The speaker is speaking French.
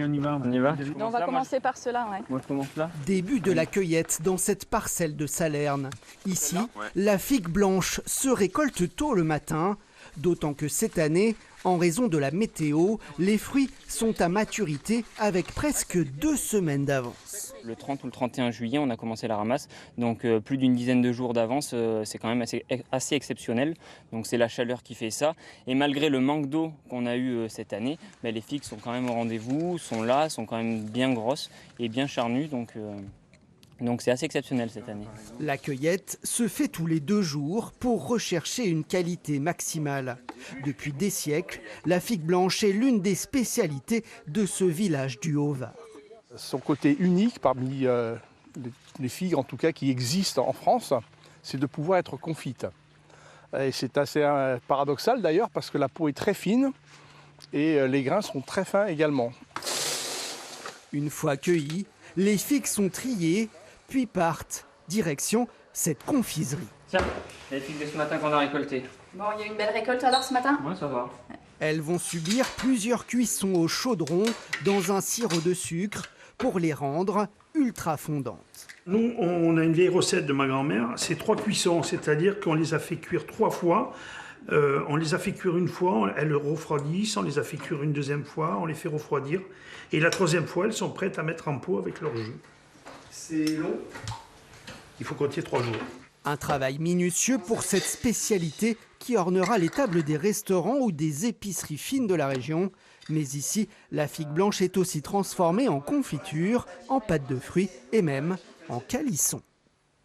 On y va. On y va. On va commencer par cela, ouais. Moi je commence là. Début de la cueillette dans cette parcelle de Salerne. Ici, la figue blanche se récolte tôt le matin, d'autant que cette année, en raison de la météo, les fruits sont à maturité avec presque 2 semaines d'avance. Le 30 ou le 31 juillet, on a commencé la ramasse, donc plus d'une dizaine de jours d'avance, c'est quand même assez exceptionnel. Donc c'est la chaleur qui fait ça. Et malgré le manque d'eau qu'on a eu cette année, les figues sont quand même au rendez-vous, sont là, sont quand même bien grosses et bien charnues. Donc c'est assez exceptionnel cette année. La cueillette se fait tous les 2 jours pour rechercher une qualité maximale. Depuis des siècles, la figue blanche est l'une des spécialités de ce village du Haut-Var. Son côté unique parmi les figues en tout cas qui existent en France, c'est de pouvoir être confite. Et c'est assez paradoxal d'ailleurs parce que la peau est très fine et les grains sont très fins également. Une fois cueillies, les figues sont triées, puis partent direction cette confiserie. Tiens, les figues de ce matin qu'on a récoltées. Bon, il y a une belle récolte alors ce matin? Ouais, ça va. Elles vont subir plusieurs cuissons au chaudron dans un sirop de sucre pour les rendre ultra fondantes. Nous, on a une vieille recette de ma grand-mère, c'est 3 cuissons, c'est-à-dire qu'on les a fait cuire 3 fois. On les a fait cuire une fois, elles refroidissent, on les a fait cuire une deuxième fois, on les fait refroidir. Et la 3e fois, elles sont prêtes à mettre en pot avec leur jus. C'est long. Il faut compter 3 jours. Un travail minutieux pour cette spécialité qui ornera les tables des restaurants ou des épiceries fines de la région. Mais ici, la figue blanche est aussi transformée en confiture, en pâte de fruits et même en calisson.